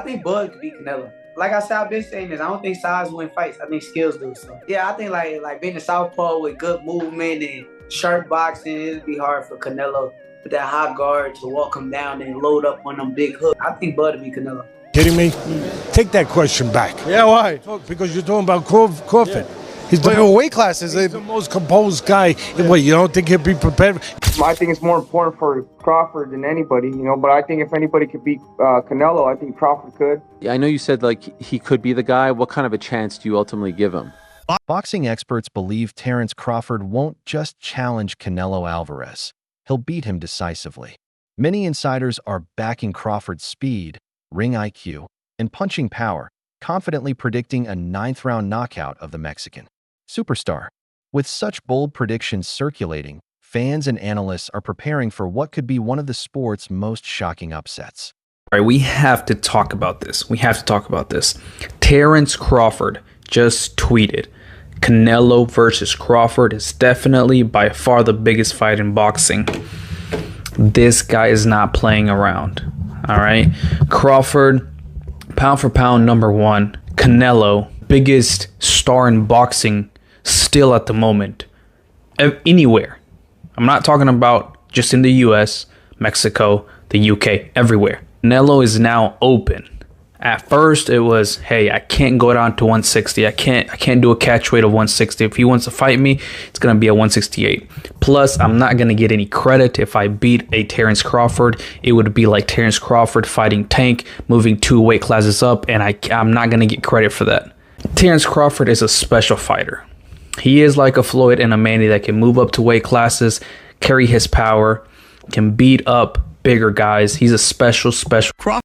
think Bud could beat Canelo. Like I said, I've been saying this. I don't think size win fights. I think skills do. So yeah, I think like being a southpaw with good movement and sharp boxing, it'd be hard for Canelo with that high guard to walk him down and load up on them big hooks. I think Bud would beat Canelo. Kidding me? Take that question back. Yeah, why? Because you're talking about Crawford. Yeah. He's the weight classes. He's the most composed guy. Yeah. What, you don't think he'll be prepared? I think it's more important for Crawford than anybody, but I think if anybody could beat Canelo, I think Crawford could. I know you said he could be the guy. What kind of a chance do you ultimately give him? Boxing experts believe Terence Crawford won't just challenge Canelo Alvarez. He'll beat him decisively. Many insiders are backing Crawford's speed, ring IQ, and punching power, confidently predicting a ninth-round knockout of the Mexican superstar. With such bold predictions circulating, fans and analysts are preparing for what could be one of the sport's most shocking upsets. All right, we have to talk about this. Terence Crawford just tweeted, Canelo versus Crawford is definitely by far the biggest fight in boxing. This guy is not playing around. All right. Crawford, pound for pound, number one. Canelo, biggest star in boxing still at the moment. Anywhere. I'm not talking about just in the US, Mexico, the UK, everywhere. Canelo is now open. At first it was, hey, I can't go down to 160. I can't do a catch weight of 160. If he wants to fight me, it's going to be at 168. Plus, I'm not going to get any credit if I beat a Terence Crawford. It would be like Terence Crawford fighting Tank, moving 2 weight classes up, and I'm not going to get credit for that. Terence Crawford is a special fighter. He is like a Floyd and a Manny that can move up to weight classes, carry his power, can beat up bigger guys. He's a special.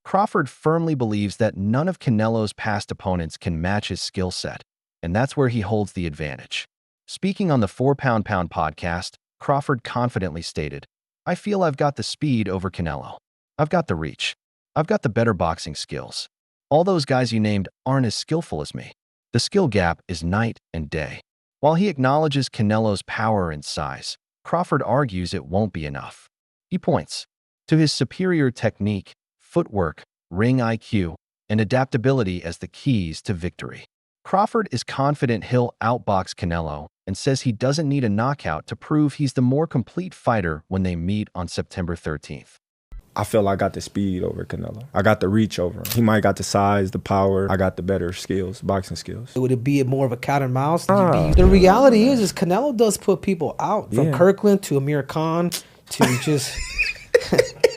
Crawford firmly believes that none of Canelo's past opponents can match his skill set, and that's where he holds the advantage. Speaking on the 4 Pound Pound podcast, Crawford confidently stated, I feel I've got the speed over Canelo. I've got the reach. I've got the better boxing skills. All those guys you named aren't as skillful as me. The skill gap is night and day. While he acknowledges Canelo's power and size, Crawford argues it won't be enough. He points to his superior technique, footwork, ring IQ, and adaptability as the keys to victory. Crawford is confident he'll outbox Canelo and says he doesn't need a knockout to prove he's the more complete fighter when they meet on September 13th. I feel I got the speed over Canelo. I got the reach over him. He might got the size, the power. I got the better skills, boxing skills. Would it be more of a cat and mouse? The reality is Canelo does put people out. From Kirkland to Amir Khan to just...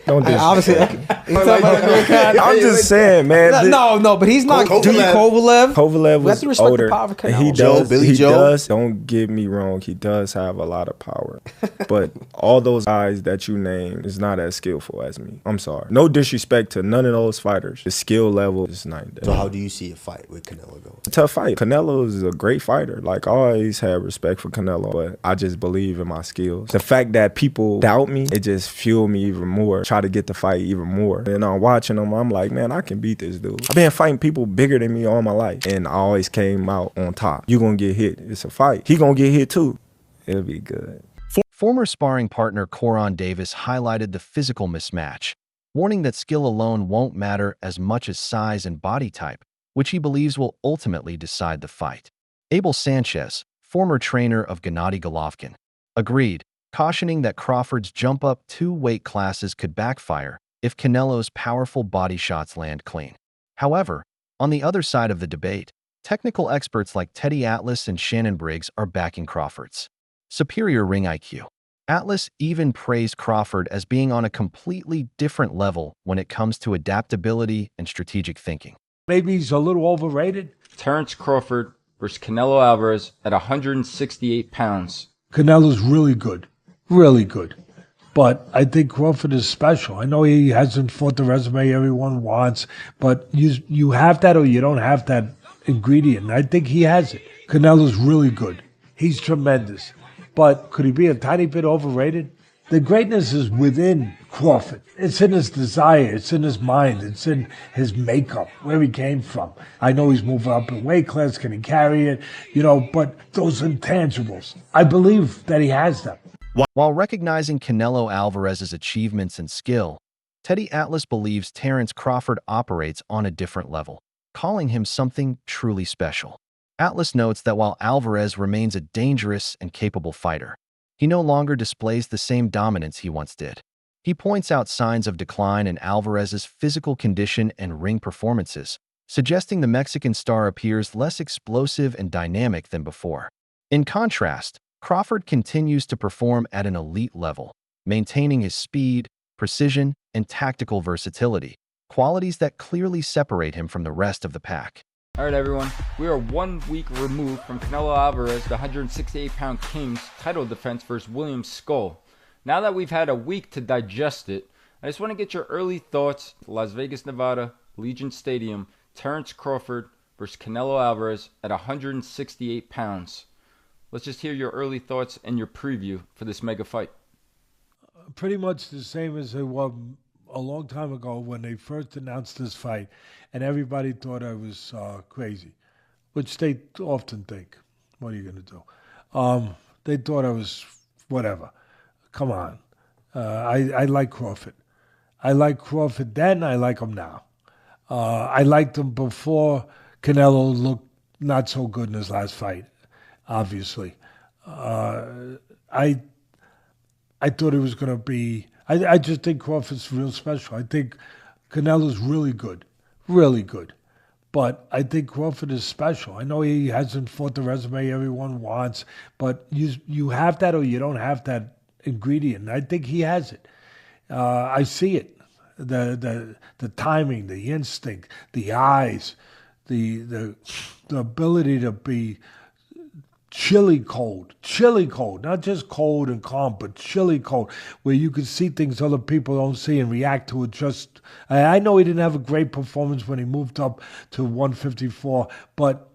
Don't do obviously, I'm just saying, man. No, but he's not. Kovalev was older. He does. Billy Joe. Does. Don't get me wrong. He does have a lot of power, but all those guys that you named is not as skillful as me. I'm sorry. No disrespect to none of those fighters. The skill level is not there. So how do you see a fight with Canelo going? It's a tough fight. Canelo is a great fighter. Like I always had respect for Canelo, but I just believe in my skills. The fact that people doubt me, it just fueled me even more. Try to get the fight even more. And I'm watching him, I'm like, man, I can beat this dude. I've been fighting people bigger than me all my life, and I always came out on top. You gonna get hit. It's a fight. He gonna get hit too. It'll be good. Former sparring partner Coron Davis highlighted the physical mismatch, warning that skill alone won't matter as much as size and body type, which he believes will ultimately decide the fight. Abel Sanchez, former trainer of Gennady Golovkin, agreed, cautioning that Crawford's jump up 2 weight classes could backfire if Canelo's powerful body shots land clean. However, on the other side of the debate, technical experts like Teddy Atlas and Shannon Briggs are backing Crawford's superior ring IQ. Atlas even praised Crawford as being on a completely different level when it comes to adaptability and strategic thinking. Maybe he's a little overrated. Terence Crawford versus Canelo Alvarez at 168 pounds. Canelo's really good. Really good. But I think Crawford is special. I know he hasn't fought the resume everyone wants, but you have that or you don't have that ingredient. I think he has it. Canelo's really good. He's tremendous. But could he be a tiny bit overrated? The greatness is within Crawford. It's in his desire. It's in his mind. It's in his makeup, where he came from. I know he's moving up in weight class. Can he carry it? But those intangibles, I believe that he has them. While recognizing Canelo Alvarez's achievements and skill, Teddy Atlas believes Terence Crawford operates on a different level, calling him something truly special. Atlas notes that while Alvarez remains a dangerous and capable fighter, he no longer displays the same dominance he once did. He points out signs of decline in Alvarez's physical condition and ring performances, suggesting the Mexican star appears less explosive and dynamic than before. In contrast, Crawford continues to perform at an elite level, maintaining his speed, precision, and tactical versatility, qualities that clearly separate him from the rest of the pack. All right, everyone. We are 1 week removed from Canelo Alvarez, the 168-pound King's title defense versus William Skull. Now that we've had a week to digest it, I just want to get your early thoughts. Las Vegas, Nevada, Legion Stadium, Terence Crawford versus Canelo Alvarez at 168 pounds. Let's just hear your early thoughts and your preview for this mega fight. Pretty much the same as it was a long time ago when they first announced this fight, and everybody thought I was crazy, which they often think. What are you going to do? They thought I was whatever. Come on. I like Crawford. I like Crawford then, I like him now. I liked him before Canelo looked not so good in his last fight, obviously. I thought it was going to be... I just think Crawford's real special. I think Canelo's really good, really good. But I think Crawford is special. I know he hasn't fought the resume everyone wants, but you have that or you don't have that ingredient. I think he has it. I see it. The timing, the instinct, the eyes, the ability to be chilly cold, not just cold and calm, but chilly cold, where you can see things other people don't see and react to it. Just, I know he didn't have a great performance when he moved up to 154, but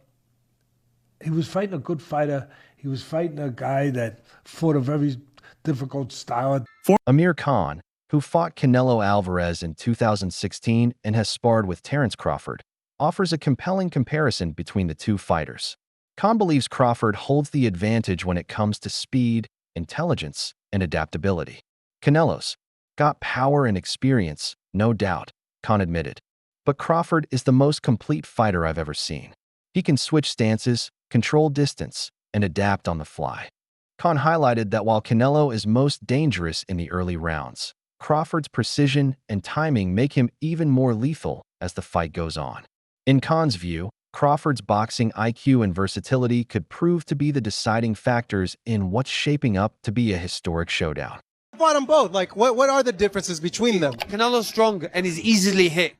he was fighting a good fighter. He was fighting a guy that fought a very difficult style. Amir Khan, who fought Canelo Alvarez in 2016 and has sparred with Terence Crawford, offers a compelling comparison between the two fighters. Khan believes Crawford holds the advantage when it comes to speed, intelligence, and adaptability. Canelo's got power and experience, no doubt, Khan admitted. But Crawford is the most complete fighter I've ever seen. He can switch stances, control distance, and adapt on the fly. Khan highlighted that while Canelo is most dangerous in the early rounds, Crawford's precision and timing make him even more lethal as the fight goes on. In Khan's view, Crawford's boxing IQ and versatility could prove to be the deciding factors in what's shaping up to be a historic showdown. Fought them both. Like, what are the differences between them? Canelo's strong and he's easily hit.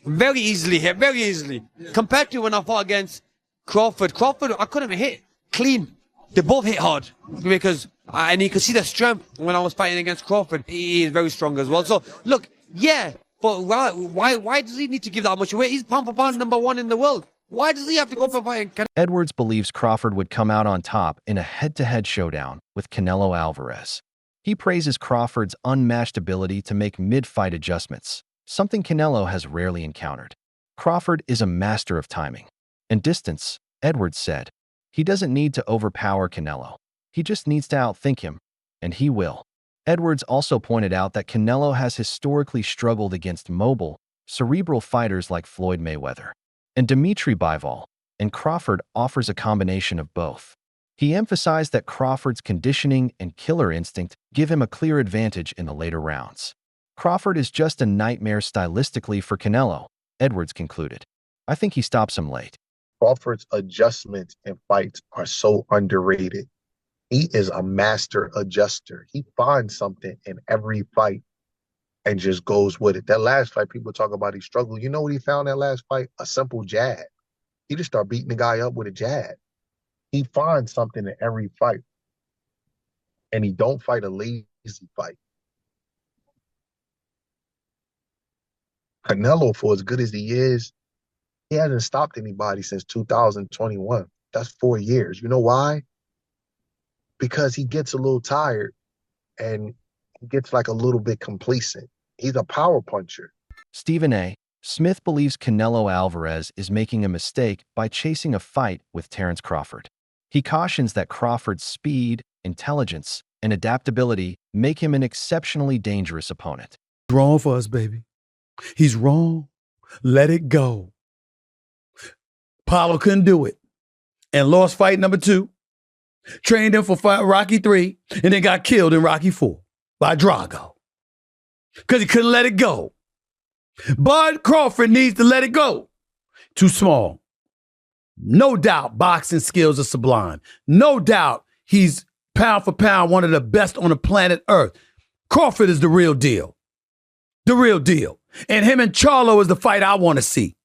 Very easily hit, very easily. Compared to when I fought against Crawford, I couldn't hit clean. They both hit hard because, and you could see the strength when I was fighting against Crawford. He is very strong as well. So, look, yeah. But why does he need to give that much away? He's pound for pound #1 in the world. Why does he have to go for fighting? Edwards believes Crawford would come out on top in a head-to-head showdown with Canelo Alvarez. He praises Crawford's unmatched ability to make mid-fight adjustments, something Canelo has rarely encountered. Crawford is a master of timing and distance, Edwards said. He doesn't need to overpower Canelo. He just needs to outthink him, and he will. Edwards also pointed out that Canelo has historically struggled against mobile, cerebral fighters like Floyd Mayweather and Dimitri Bivol, and Crawford offers a combination of both. He emphasized that Crawford's conditioning and killer instinct give him a clear advantage in the later rounds. Crawford is just a nightmare stylistically for Canelo, Edwards concluded. I think he stops him late. Crawford's adjustments in fights are so underrated. He is a master adjuster. He finds something in every fight and just goes with it. That last fight, people talk about he struggled. You know what he found that last fight? A simple jab. He just started beating the guy up with a jab. He finds something in every fight. And he don't fight a lazy fight. Canelo, for as good as he is, he hasn't stopped anybody since 2021. That's 4 years. You know why? Because he gets a little tired and he gets like a little bit complacent. He's a power puncher. Stephen A. Smith believes Canelo Alvarez is making a mistake by chasing a fight with Terence Crawford. He cautions that Crawford's speed, intelligence, and adaptability make him an exceptionally dangerous opponent. wrong for us, baby. He's wrong. Let it go. Paulo couldn't do it and lost fight number 2. Trained him for Rocky 3 and then got killed in Rocky 4 by Drago because he couldn't let it go. Bud Crawford needs to let it go. Too small. No doubt boxing skills are sublime. No doubt he's pound for pound one of the best on the planet Earth. Crawford is the real deal. The real deal. And him and Charlo is the fight I want to see.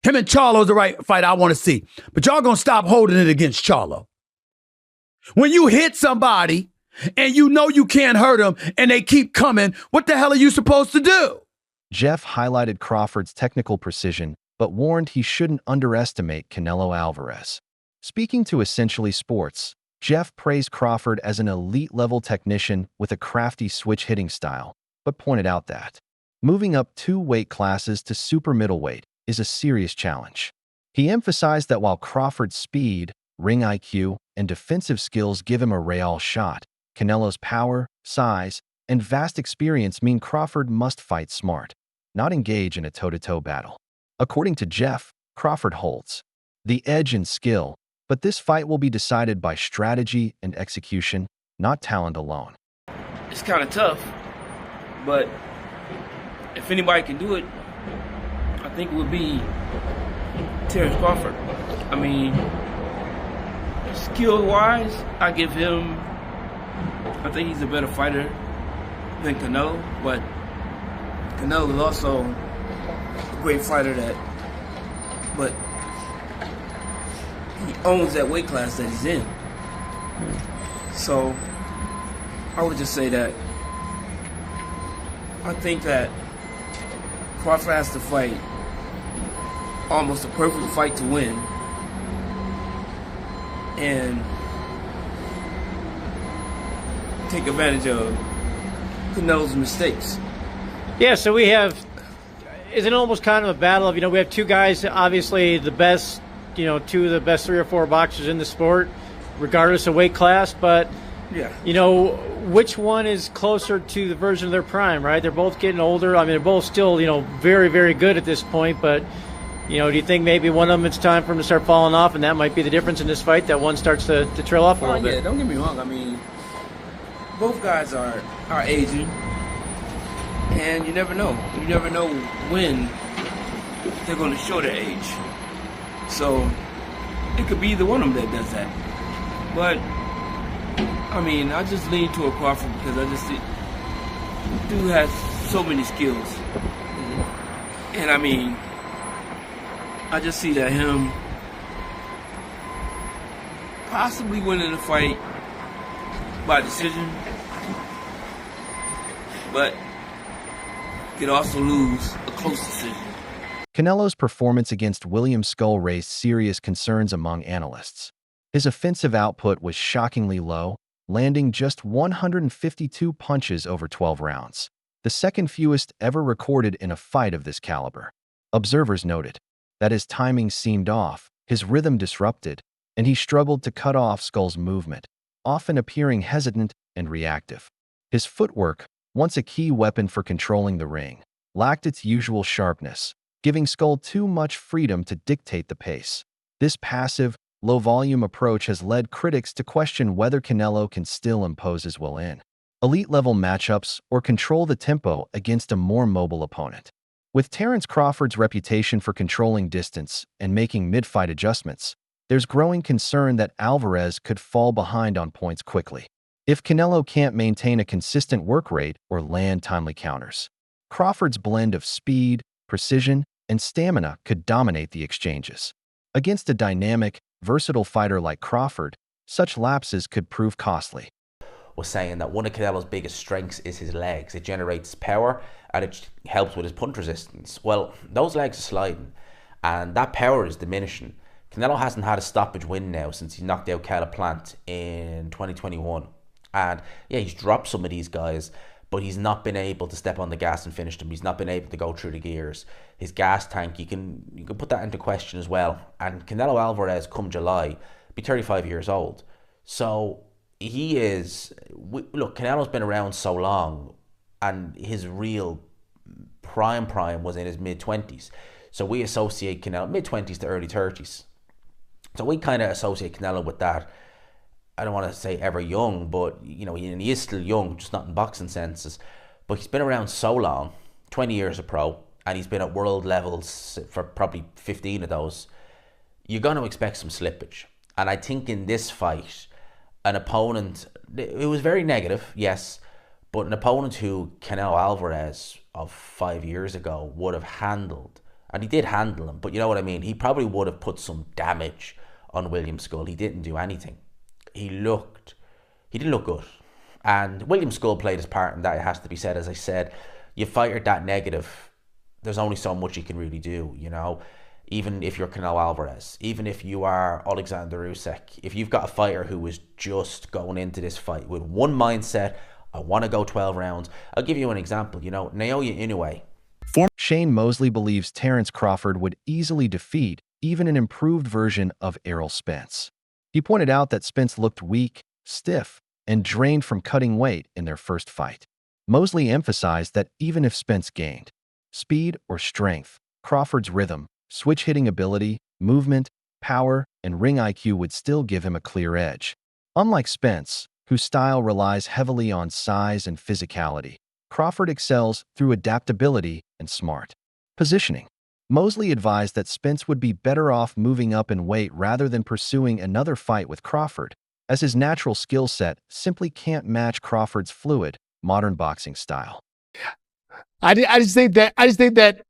Him and Charlo is the right fight I want to see. But y'all gonna stop holding it against Charlo. When you hit somebody and you know you can't hurt them and they keep coming, what the hell are you supposed to do? Jeff highlighted Crawford's technical precision, but warned he shouldn't underestimate Canelo Alvarez. Speaking to Essentially Sports, Jeff praised Crawford as an elite-level technician with a crafty switch-hitting style, but pointed out that moving up 2 weight classes to super middleweight is a serious challenge. He emphasized that while Crawford's speed, ring IQ, and defensive skills give him a real shot, Canelo's power, size, and vast experience mean Crawford must fight smart, not engage in a toe-to-toe battle. According to Jeff, Crawford holds the edge in skill, but this fight will be decided by strategy and execution, not talent alone. It's kind of tough, but if anybody can do it, I think it would be Terence Crawford. I mean, skill-wise, I think he's a better fighter than Canelo, but Canelo is also a great fighter but he owns that weight class that he's in. So I would just say that I think that Crawford has to fight almost a perfect fight to win, and take advantage of Canelo's mistakes. Yeah, so we have, is it almost kind of a battle of, we have 2 guys, obviously the best, 2 of the best 3 or 4 boxers in the sport, regardless of weight class, but, yeah, which one is closer to the version of their prime, right? They're both getting older. I mean, they're both still, very, very good at this point, but, do you think maybe one of them, it's time for them to start falling off, and that might be the difference in this fight, that one starts to trail off a little bit? Yeah, don't get me wrong. I mean, both guys are aging, and you never know. You never know when they're going to show their age. So it could be either one of them that does that. But I mean, I just lean toward Crawford because I just think dude has so many skills, and I mean, I just see that him possibly winning the fight by decision, but could also lose a close decision. Canelo's performance against William Skull raised serious concerns among analysts. His offensive output was shockingly low, landing just 152 punches over 12 rounds, the second fewest ever recorded in a fight of this caliber. Observers noted that his timing seemed off, his rhythm disrupted, and he struggled to cut off Skull's movement, often appearing hesitant and reactive. His footwork, once a key weapon for controlling the ring, lacked its usual sharpness, giving Skull too much freedom to dictate the pace. This passive, low-volume approach has led critics to question whether Canelo can still impose his will in elite-level matchups or control the tempo against a more mobile opponent. With Terence Crawford's reputation for controlling distance and making mid-fight adjustments, there's growing concern that Alvarez could fall behind on points quickly if Canelo can't maintain a consistent work rate or land timely counters. Crawford's blend of speed, precision, and stamina could dominate the exchanges. Against a dynamic, versatile fighter like Crawford, such lapses could prove costly. Was saying that one of Canelo's biggest strengths is his legs. It generates power and it helps with his punch resistance. Well, those legs are sliding and that power is diminishing. Canelo hasn't had a stoppage win now since he knocked out Caleb Plant in 2021. And yeah, he's dropped some of these guys, but he's not been able to step on the gas and finish them. He's not been able to go through the gears. His gas tank, you can put that into question as well. And Canelo Alvarez, come July, be 35 years old. So he is, look, Canelo's been around so long. and his real prime was in his mid-20s. So we associate Canelo, mid-20s to early 30s. So we kind of associate Canelo with that. I don't want to say ever young, but you know, he is still young, just not in boxing senses. But he's been around so long, 20 years a pro, and he's been at world levels for probably 15 of those. You're going to expect some slippage. And I think in this fight, an opponent, it was very negative, yes, but an opponent who Canelo Alvarez of 5 years ago would have handled, and he did handle him, but you know what I mean, he probably would have put some damage on William Skull. He didn't do anything. He didn't look good. And William Skull played his part in that, it has to be said. As I said, you fight that negative, there's only so much you can really do, you know. Even if you're Canelo Alvarez, even if you are Alexander Usyk, if you've got a fighter who is just going into this fight with one mindset, I want to go 12 rounds. I'll give you an example, you know, Naoya Inoue. Shane Mosley believes Terence Crawford would easily defeat even an improved version of Errol Spence. He pointed out that Spence looked weak, stiff, and drained from cutting weight in their first fight. Mosley emphasized that even if Spence gained speed or strength, Crawford's rhythm, switch hitting ability, movement, power, and ring IQ would still give him a clear edge. Unlike Spence, whose style relies heavily on size and physicality, Crawford excels through adaptability and smart positioning. Mosley advised that Spence would be better off moving up in weight rather than pursuing another fight with Crawford, as his natural skill set simply can't match Crawford's fluid, modern boxing style. I just think that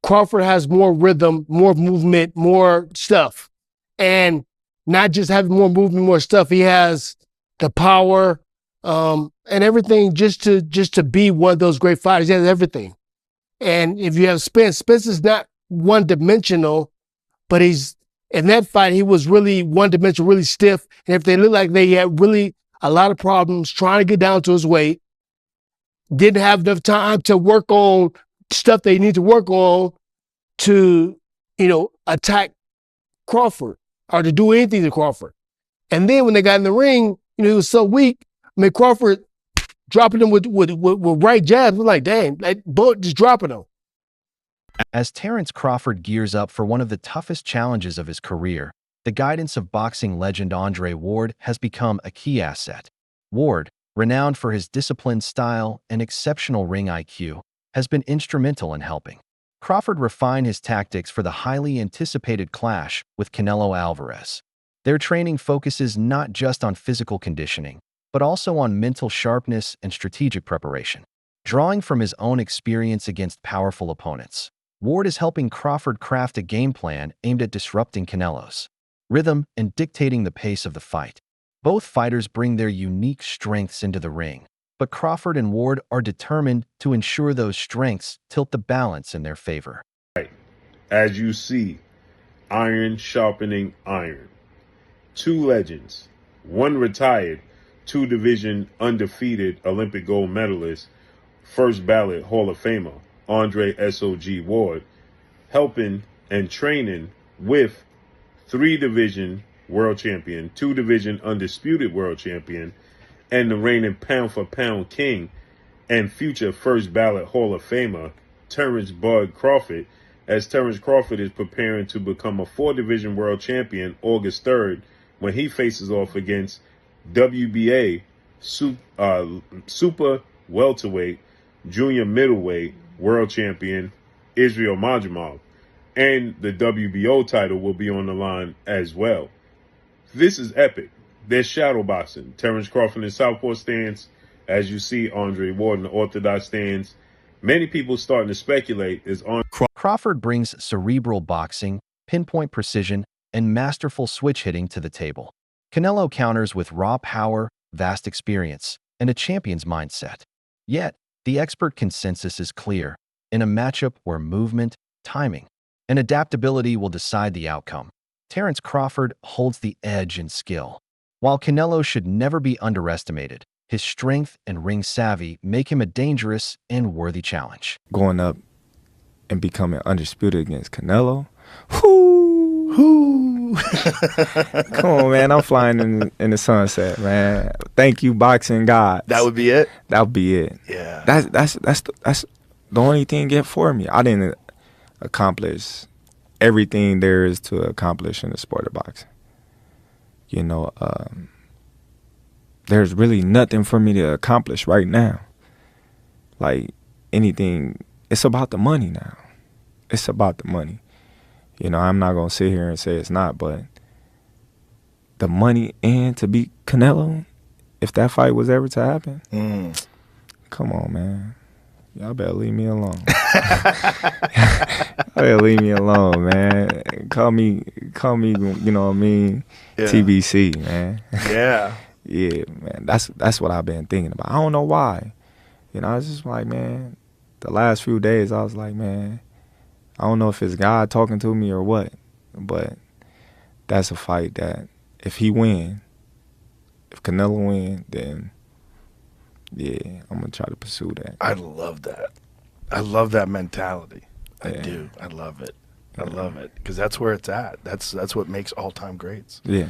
Crawford has more rhythm, more movement, more stuff. And not just having more movement, more stuff, he has the power and everything just to be one of those great fighters. He has everything. And if you have Spence is not one-dimensional, but he's in that fight, he was really one-dimensional, really stiff. And if they looked like they had really a lot of problems trying to get down to his weight, didn't have enough time to work on stuff they need to work on to, you know, attack Crawford or to do anything to Crawford. And then when they got in the ring, you know, he was so weak. I mean, Crawford dropping him with right jabs. We're like, dang, like, just dropping him. As Terence Crawford gears up for one of the toughest challenges of his career, the guidance of boxing legend Andre Ward has become a key asset. Ward, renowned for his disciplined style and exceptional ring IQ, has been instrumental in helping Crawford refine his tactics for the highly anticipated clash with Canelo Alvarez. Their training focuses not just on physical conditioning, but also on mental sharpness and strategic preparation. Drawing from his own experience against powerful opponents, Ward is helping Crawford craft a game plan aimed at disrupting Canelo's rhythm and dictating the pace of the fight. Both fighters bring their unique strengths into the ring, but Crawford and Ward are determined to ensure those strengths tilt the balance in their favor. As you see, iron sharpening iron. Two legends, one retired, two-division undefeated Olympic gold medalist, first ballot Hall of Famer, Andre S.O.G. Ward, helping and training with three-division world champion, two-division undisputed world champion, and the reigning pound-for-pound king and future first ballot Hall of Famer, Terence Bud Crawford, as Terence Crawford is preparing to become a four-division world champion August 3rd when he faces off against WBA super welterweight, junior middleweight world champion Israel Madrimov. And the WBO title will be on the line as well. This is epic. There's shadow boxing. Terence Crawford in southpaw stance. As you see, Andre Ward in the orthodox stance. Many people starting to speculate is on. Crawford brings cerebral boxing, pinpoint precision, and masterful switch hitting to the table. Canelo counters with raw power, vast experience, and a champion's mindset. Yet, the expert consensus is clear. In a matchup where movement, timing, and adaptability will decide the outcome, Terence Crawford holds the edge in skill. While Canelo should never be underestimated, his strength and ring savvy make him a dangerous and worthy challenge. Going up and becoming undisputed against Canelo, whoo, you? Come on, man. I'm flying in the sunset, man. Thank you, boxing God. That would be it? That would be it. Yeah. That's the only thing get for me. I didn't accomplish everything there is to accomplish in the sport of boxing. You know, there's really nothing for me to accomplish right now. Like anything, it's about the money now. It's about the money. You know, I'm not going to sit here and say it's not, but the money and to beat Canelo, if that fight was ever to happen, come on, man. Y'all better leave me alone. Y'all better leave me alone, man. Call me, you know what I mean? Yeah. TBC, man. Yeah. Yeah, man. That's what I've been thinking about. I don't know why. You know, I was just like, man, the last few days, I was like, man, I don't know if it's God talking to me or what, but that's a fight that if he win, if Canelo win, then yeah, I'm gonna try to pursue that. I love that. I love that mentality. I Yeah. do. I love it. I love it because that's where it's at. That's what makes all-time greats. Yeah.